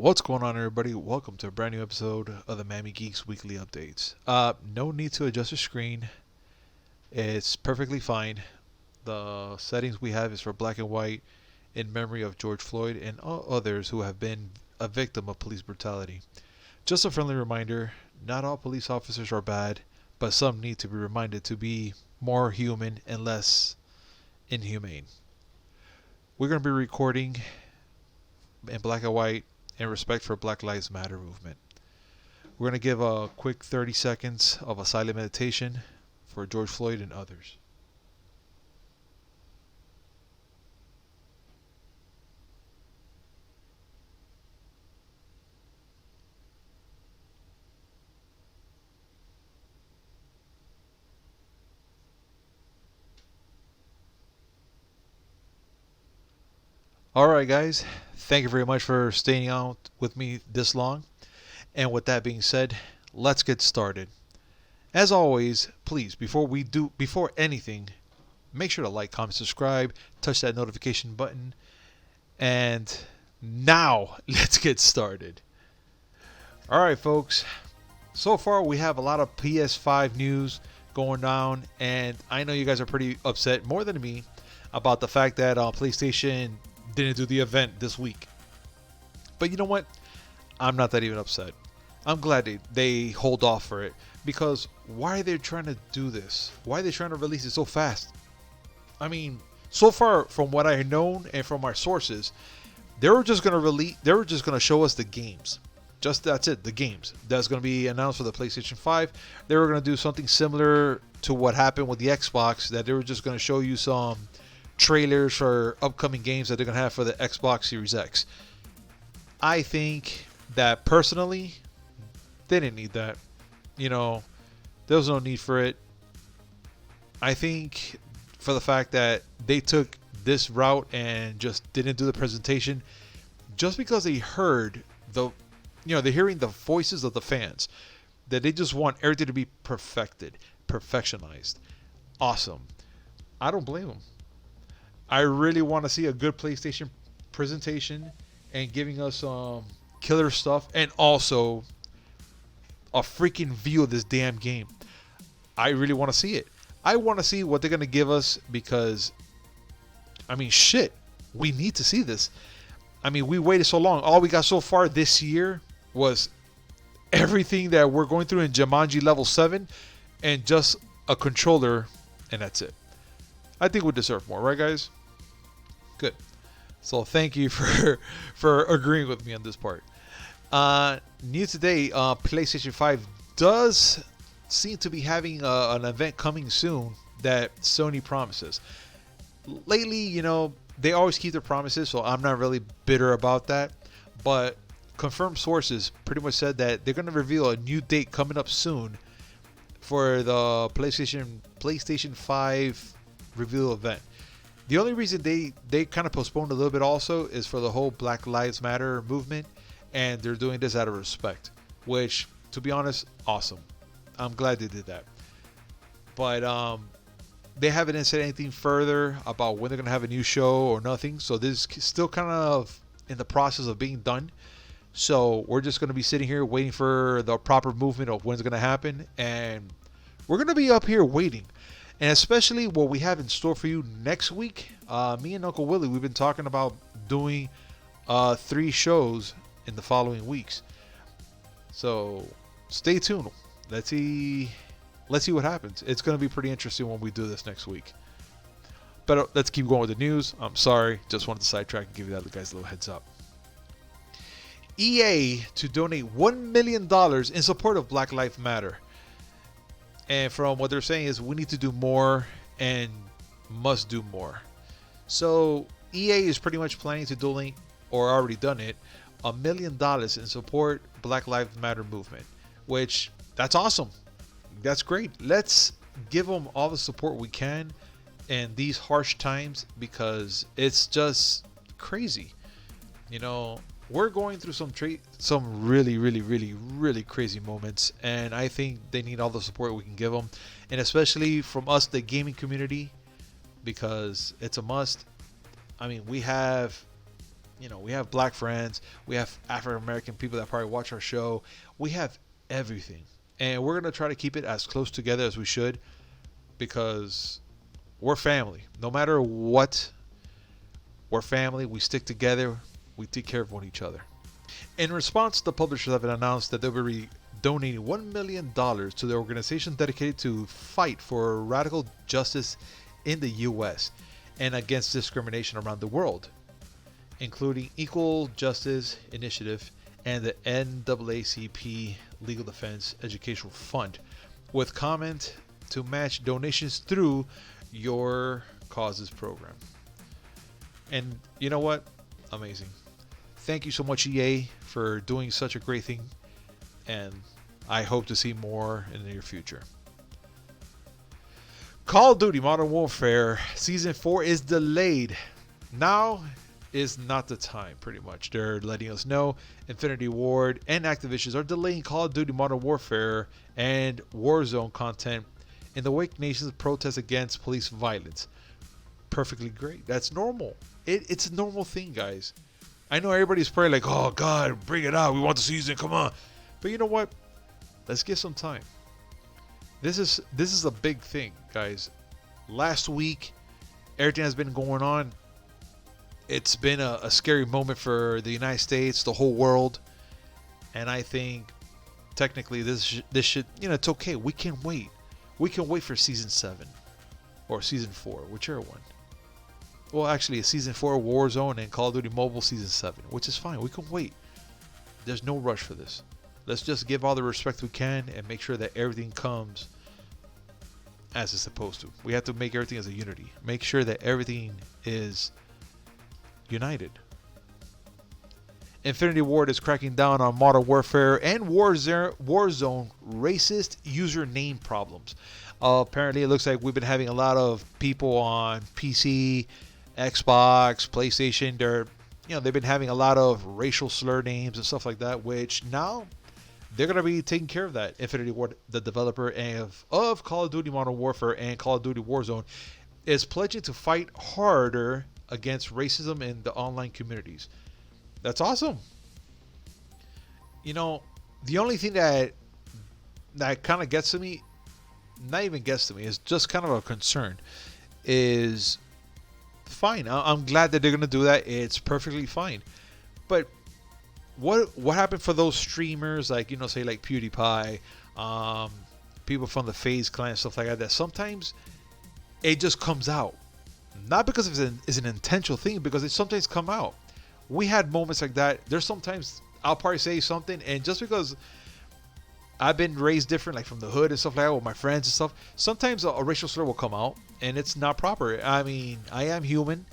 What's going on, everybody? Welcome to a brand new episode of the Mammy Geeks Weekly Updates. No need to adjust your screen. It's perfectly fine. The settings we have is for black and white in memory of George Floyd and all others who have been a victim of police brutality. Just a friendly reminder, not all police officers are bad, but some need to be reminded to be more human and less inhumane. We're going to be recording in black and white in respect for Black Lives Matter movement. We're going to give a quick 30 seconds of a silent meditation for George Floyd and others. Alright guys, thank you very much for staying out with me this long. And with that being said, let's get started. As always, please, before anything, make sure to like, comment, subscribe, touch that notification button. And now, let's get started. Alright folks, so far we have a lot of PS5 news going down, and I know you guys are pretty upset, more than me, about the fact that PlayStation didn't do the event this week. But you know what? I'm not that even upset. I'm glad they hold off for it, because why are they trying to do this? Why are they trying to release it so fast? I mean, so far from what I have known and from our sources, they were just gonna show us the games. Just that's it, the games. That's gonna be announced for the PlayStation 5. They were gonna do something similar to what happened with the Xbox, that they were just gonna show you some trailers for upcoming games that they're gonna have for the Xbox Series X. I think that personally, they didn't need that. You know, there was no need for it. I think for the fact that they took this route and just didn't do the presentation, just because they heard they're hearing the voices of the fans, that they just want everything to be perfectionized. Awesome. I don't blame them. I really want to see a good PlayStation presentation and giving us killer stuff, and also a freaking view of this damn game. I really want to see it. I want to see what they're going to give us, because I mean, shit, we need to see this. I mean, we waited so long. All we got so far this year was everything that we're going through in Jumanji level 7 and just a controller, and that's it. I think we deserve more, right guys? Good. So thank you for agreeing with me on this part. New today, PlayStation 5 does seem to be having an event coming soon that Sony promises. Lately, they always keep their promises, so I'm not really bitter about that. But confirmed sources pretty much said that they're going to reveal a new date coming up soon for the PlayStation 5 Reveal event. The only reason they kind of postponed a little bit also is for the whole Black Lives Matter movement, and they're doing this out of respect, which, to be honest, awesome. I'm glad they did that. But they haven't said anything further about when they're going to have a new show or nothing, so this is still kind of in the process of being done. So we're just going to be sitting here waiting for the proper movement of when it's going to happen, and we're going to be up here waiting. And especially what we have in store for you next week. Me and Uncle Willie, we've been talking about doing 3 shows in the following weeks. So stay tuned. Let's see what happens. It's going to be pretty interesting when we do this next week. But let's keep going with the news. I'm sorry, just wanted to sidetrack and give you guys a little heads up. EA to donate $1 million in support of Black Lives Matter. And from what they're saying is we need to do more and must do more. So EA is pretty much planning to donate, or already done it, $1 million in support Black Lives Matter movement, which that's awesome. That's great. Let's give them all the support we can in these harsh times, because it's just crazy. We're going through some really crazy moments, and I think they need all the support we can give them, and especially from us, the gaming community, because it's a must. I mean, we have We have black friends, we have African American people that probably watch our show. We have everything, and we're gonna try to keep it as close together as we should, because we're family. No matter what, we're family. We stick together. We take care of one each other. In response, the publishers have announced that they'll be donating $1 million to the organization dedicated to fight for radical justice in the U.S. and against discrimination around the world, including Equal Justice Initiative and the NAACP Legal Defense Educational Fund, with comment to match donations through Your Causes program. And you know what? Amazing. Thank you so much, EA, for doing such a great thing, and I hope to see more in the near future. Call of Duty Modern Warfare Season 4 is delayed. Now is not the time, pretty much. They're letting us know Infinity Ward and Activision are delaying Call of Duty Modern Warfare and Warzone content in the wake nation's protest against police violence. Perfectly great. That's normal. It's a normal thing, guys. I know everybody's probably like, oh God, bring it out. We want the season. Come on. But you know what? Let's give some time. This is a big thing, guys. Last week, everything has been going on. It's been a scary moment for the United States, the whole world. And I think technically this should, it's okay. We can wait. We can wait for Season 7 or Season 4, whichever one. Well, actually, it's Season 4 Warzone and Call of Duty Mobile Season 7, which is fine. We can wait. There's no rush for this. Let's just give all the respect we can and make sure that everything comes as it's supposed to. We have to make everything as a unity. Make sure that everything is united. Infinity Ward is cracking down on Modern Warfare and Warzone racist username problems. Apparently, it looks like we've been having a lot of people on PC, Xbox, PlayStation. They've been having a lot of racial slur names and stuff like that, which now they're going to be taking care of that. Infinity Ward, the developer of Call of Duty Modern Warfare and Call of Duty Warzone, is pledging to fight harder against racism in the online communities. That's awesome. The only thing that kind of gets to me, not even gets to me, is just kind of a concern, is fine. I'm glad that they're going to do that. It's perfectly fine. But what happened for those streamers, like, say like PewDiePie, people from the FaZe clan, stuff like that sometimes it just comes out. Not because it's an intentional thing, because it sometimes come out. We had moments like that. There's sometimes I'll probably say something, and just because I've been raised different, like from the hood and stuff like that with my friends and stuff, sometimes a racial slur will come out, and it's not proper. I mean, I am human,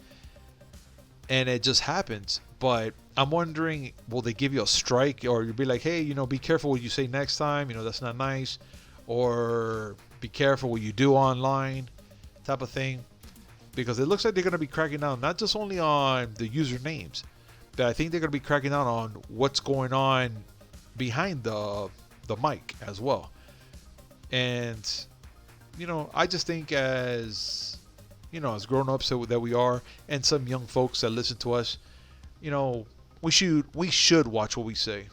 and it just happens. But I'm wondering, will they give you a strike, or you'll be like, hey, be careful what you say next time. That's not nice, or be careful what you do online, type of thing. Because it looks like they're going to be cracking down not just only on the usernames, but I think they're going to be cracking down on what's going on behind the mic as well. And I just think as grown-ups that we are, and some young folks that listen to us, we should watch what we say.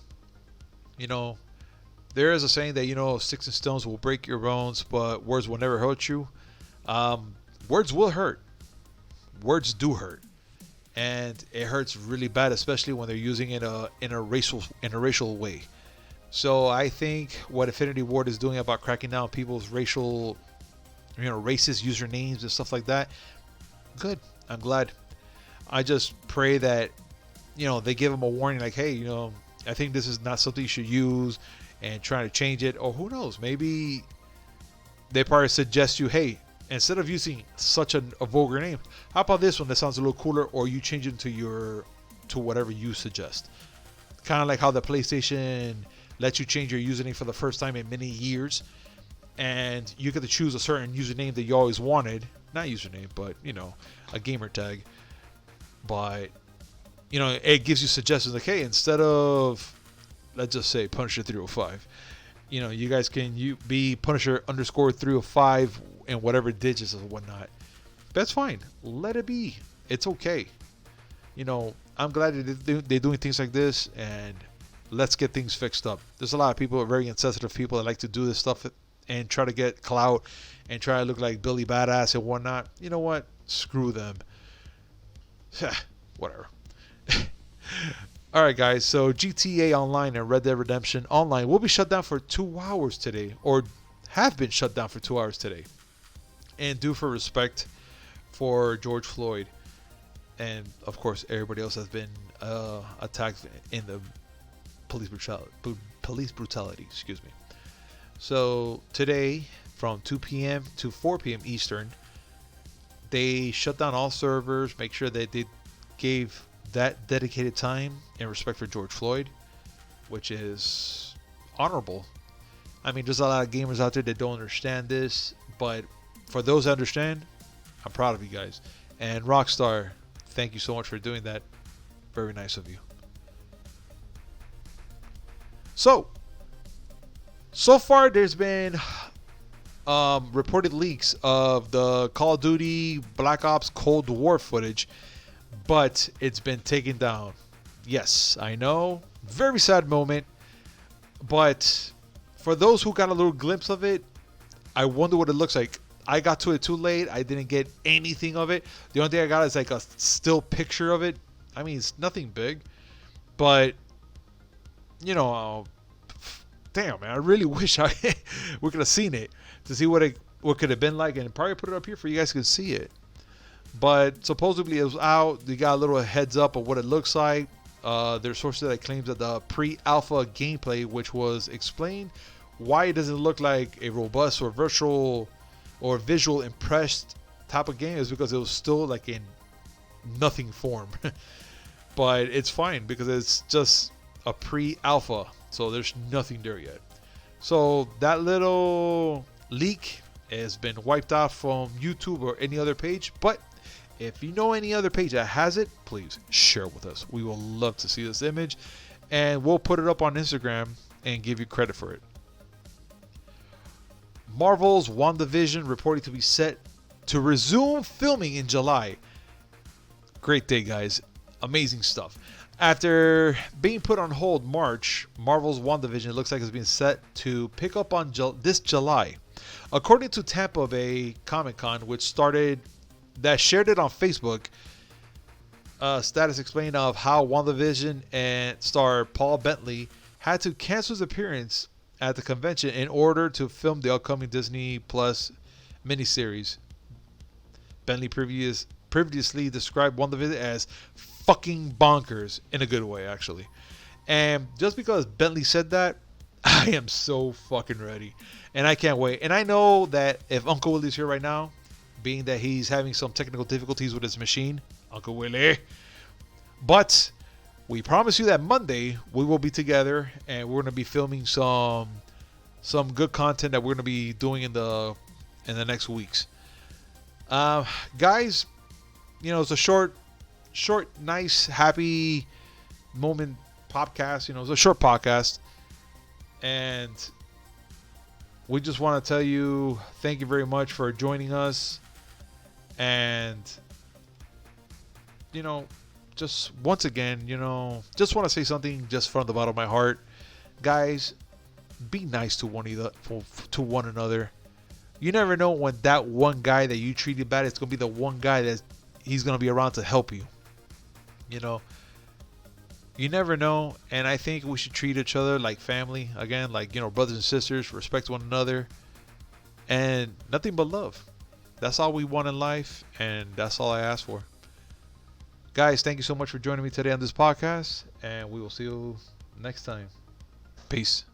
There is a saying that sticks and stones will break your bones, but words will never hurt you. Words will hurt. Words do hurt, and it hurts really bad, especially when they're using it in a racial way. So I think what Infinity Ward is doing about cracking down people's racist usernames and stuff like that, good. I'm glad. I just pray that they give them a warning, like, hey, I think this is not something you should use, and try to change it. Or who knows, maybe they probably suggest you, hey, instead of using such a vulgar name, how about this one that sounds a little cooler, or you change it to whatever you suggest. Kind of like how the PlayStation lets you change your username for the first time in many years, and you get to choose a certain username that you always wanted. Not username, but a gamer tag. But it gives you suggestions like, hey, instead of, let's just say, Punisher 305, you guys can be Punisher _305 and whatever digits and whatnot. That's fine. Let it be. It's okay. I'm glad they're doing things like this, and let's get things fixed up. There's a lot of people, very insensitive people, that like to do this stuff and try to get clout and try to look like Billy Badass and whatnot. You know what? Screw them. Whatever. All right, guys. So GTA Online and Red Dead Redemption Online will be shut down for 2 hours today, or have been shut down for 2 hours today, and due for respect for George Floyd, and of course everybody else has been attacked in the police brutality. Excuse me. So today, from 2 p.m. to 4 p.m. Eastern, they shut down all servers. Make sure that they gave that dedicated time in respect for George Floyd, which is honorable. I mean, there's a lot of gamers out there that don't understand this, but for those that understand, I'm proud of you guys. And Rockstar, thank you so much for doing that. Very nice of you. So far there's been reported leaks of the Call of Duty Black Ops Cold War footage, but it's been taken down. Yes, I know. Very sad moment. But for those who got a little glimpse of it, I wonder what it looks like. I got to it too late. I didn't get anything of it. The only thing I got is like a still picture of it. I mean, it's nothing big. But, damn, man, I really wish we could have seen it to see what could have been like, and probably put it up here for you guys to see it. But supposedly it was out. They got a little heads up of what it looks like. There's sources that claims that the pre-alpha gameplay, which was explained why it doesn't look like a robust or virtual or visual impressed type of game, is because it was still like in nothing form. But it's fine because it's just a pre-alpha, so there's nothing there yet. So that little leak has been wiped out from YouTube or any other page, but if you know any other page that has it, please share with us. We will love to see this image, and we'll put it up on Instagram and give you credit for it. Marvel's WandaVision reported to be set to resume filming in July. Great day, guys. Amazing stuff. After being put on hold March, Marvel's WandaVision looks like it's being set to pick up on this July. According to Tampa Bay Comic-Con, which shared it on Facebook, status explained of how WandaVision and star Paul Bettany had to cancel his appearance at the convention in order to film the upcoming Disney Plus miniseries. Bettany previously described WandaVision as fucking bonkers, in a good way, actually. And just because Bentley said that, I am so fucking ready, and I can't wait. And I know that if Uncle Willie's here right now, being that he's having some technical difficulties with his machine, Uncle Willie, but we promise you that Monday we will be together, and we're going to be filming some good content that we're going to be doing in the next weeks. Guys, it's a short, nice, happy moment podcast. It's a short podcast, and we just want to tell you thank you very much for joining us. And just once again, just want to say something just from the bottom of my heart. Guys, be nice to one another. You never know when that one guy that you treated bad is going to be the one guy that he's going to be around to help you. You never know, and I think we should treat each other like family. Again, like, brothers and sisters, respect one another, and nothing but love. That's all we want in life, and that's all I ask for. Guys, thank you so much for joining me today on this podcast, and we will see you next time. Peace.